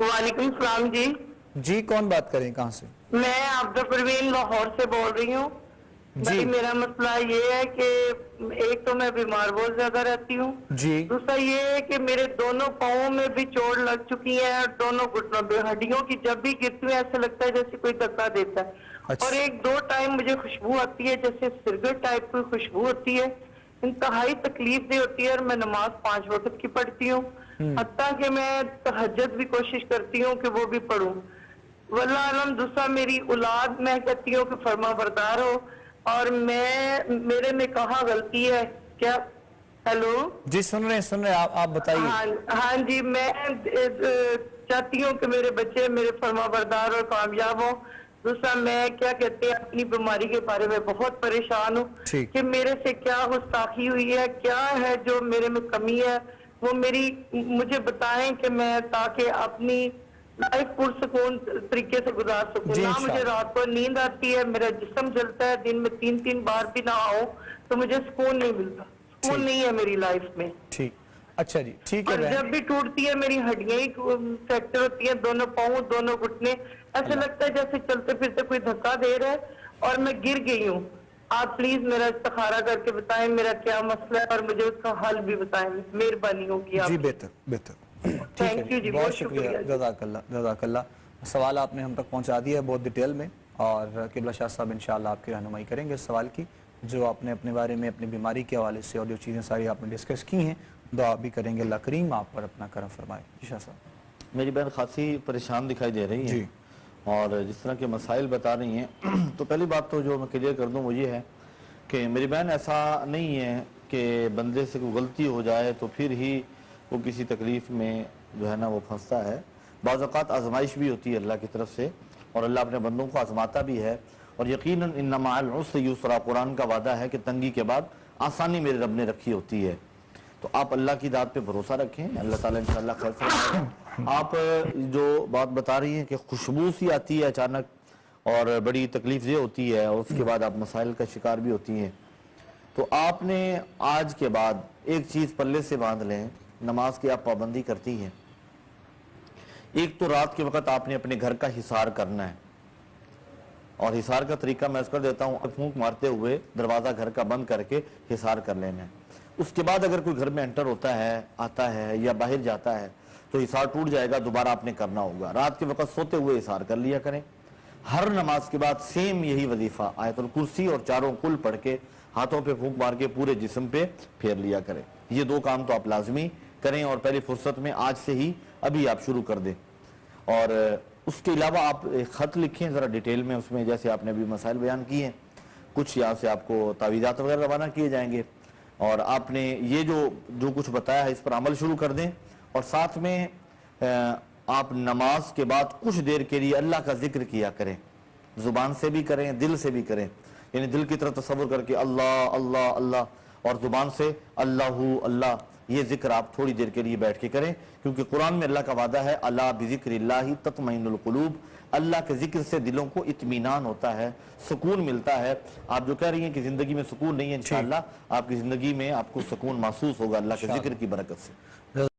वालेकुम सलाम जी। जी कौन बात करें, कहाँ से? मैं आबदा परवीन लाहौर से बोल रही हूँ। जी भाई मेरा मसला ये है कि एक तो मैं बीमार बहुत ज्यादा रहती हूँ। जी दूसरा ये है कि मेरे दोनों पाँवों में भी चोट लग चुकी है और दोनों घुटनों पे हड्डियों की जब भी गिरती हूँ ऐसा लगता है जैसे कोई धक्का देता है। और अच्छा एक दो टाइम मुझे खुशबू आती है, जैसे सिरगट टाइप की खुशबू होती है। इंतहाई तकलीफ दे होती है और मैं नमाज 5 वक्त की पढ़ती हूँ। हत्ता कि मैं तहज्जुद भी कोशिश करती हूँ कि वो भी पढ़ूं। वल्लाह आलम। दूसरा मेरी औलाद, मैं कहती हूँ कि फर्मा बरदार हो और मेरे में कहाँ गलती है क्या? हेलो। जी सुन रहे हैं, आप बताइए। हाँ हाँ जी, मैं चाहती हूँ कि मेरे बच्चे मेरे फर्मा बरदार और कामयाब हो। दूसरा मैं क्या कहते हैं अपनी बीमारी के बारे में बहुत परेशान हूँ ठीक कि मेरे से क्या गुस्ताखी हुई है, क्या है जो मेरे में कमी है, वो मुझे बताएं कि मैं ताकि अपनी लाइफ पुरसकून तरीके से गुजार सकूं। जी ना मुझे इंशाल्लाह। रात को नींद आती है, मेरा जिस्म जलता है, दिन में 3-3 बार भी ना आओ तो मुझे सुकून नहीं मिलता। सुकून ठीक नहीं है मेरी लाइफ में। ठीक अच्छा जी, ठीक है और बहन। जब भी टूटती है मेरी हड्डियां ही फ्रैक्चर होती है, दोनों पाँव दोनों घुटने, ऐसा अल्लाह लगता है जैसे चलते फिरते कोई धक्का दे रहा है और मैं गिर गई हूँ। आप प्लीज मेरा इस्तिखारा करके बताएं मेरा क्या मसला है और मुझे उसका हल भी बताएं, मेहरबानी होगी जी आपकी। बेहतर बेहतर ठीक है थैंक जी, यू जी, बहुत बहुत शुक्रिया, शुक्रिया जी। जज़ाकल्लाह। सवाल आपने हम तक पहुंचा दिया है बहुत डिटेल में, और किबला शाह साहब इंशाअल्लाह आपकी रहनुमाई करेंगे इस सवाल की, जो आपने अपने बारे में अपनी बीमारी के हवाले से और जो चीज़ें सारी आपने डिस्कस की हैं, दुआ भी करेंगे। अल्लाह करीम आप पर अपना करम फरमाए। जी शाह साहब। मेरी बहन खासी परेशान दिखाई दे रही है जी और जिस तरह के मसाइल बता रही हैं तो पहली बात तो जो मैं क्लियर कर दूं वो ये है कि मेरी बहन ऐसा नहीं है कि बंदे से कोई गलती हो जाए तो फिर ही वो किसी तकलीफ़ में जो है ना वो फंसता है। बाज़ औक़ात आजमाइश भी होती है अल्लाह की तरफ से, और अल्लाह अपने बंदों को आजमाता भी है। और यकीनन इन्ना मअल उसरि युसरा, कुरान का वादा है कि तंगी के बाद आसानी मेरे रब ने रखी होती है। तो आप अल्लाह की दात पे भरोसा रखें, अल्लाह ताला इंशाअल्लाह खैर फरमाएगा। आप जो बात बता रही हैं कि खुशबू सी आती है अचानक और बड़ी तकलीफ ये होती है और उसके बाद आप मसाइल का शिकार भी होती हैं, तो आपने आज के बाद एक चीज़ पल्ले से बांध लें, नमाज की आप पाबंदी करती हैं। एक तो रात के वक्त आपने अपने घर का हिसार करना है, और हिसार का तरीका मैं कर देता हूँ, फूंक मारते हुए दरवाज़ा घर का बंद करके हिसार कर लेना है। उसके बाद अगर कोई घर में एंटर होता है, आता है या बाहर जाता है तो हिसार टूट जाएगा, दोबारा आपने करना होगा। रात के वक्त सोते हुए हिसार कर लिया करें। हर नमाज के बाद सेम यही वजीफा आयतुल कुर्सी और चारों कुल पढ़ के हाथों पे फूंक मार के पूरे जिस्म पे फेर लिया करें। ये दो काम तो आप लाजमी करें और पहली फुर्सत में आज से ही अभी आप शुरू कर दें। और उसके अलावा आप एक ख़त लिखें ज़रा डिटेल में, उसमें जैसे आपने अभी मसाइल बयान किए हैं, कुछ यहाँ से आपको तावीज़ात वगैरह रवाना किए जाएंगे और आपने ये जो कुछ बताया है इस पर अमल शुरू कर दें। और साथ में आप नमाज के बाद कुछ देर के लिए अल्लाह का जिक्र किया करें, ज़ुबान से भी करें, दिल से भी करें, यानी दिल की तरफ तसव्वुर करके अल्लाह अल्लाह अल्लाह, और ज़ुबान से अल्लाहु अल्लाह। ये जिक्र आप थोड़ी देर के लिए बैठ के करें, क्योंकि कुरान में अल्लाह का वादा है अला बिज़िक्रिल्लाहि तत्मइन्नुल कुलूब, अल्लाह के जिक्र से दिलों को इत्मीनान होता है, सुकून मिलता है। आप जो कह रही हैं कि ज़िंदगी में सुकून नहीं है, इंशाअल्लाह आपकी ज़िंदगी में आपको सुकून महसूस होगा अल्लाह के जिक्र की बरकत से।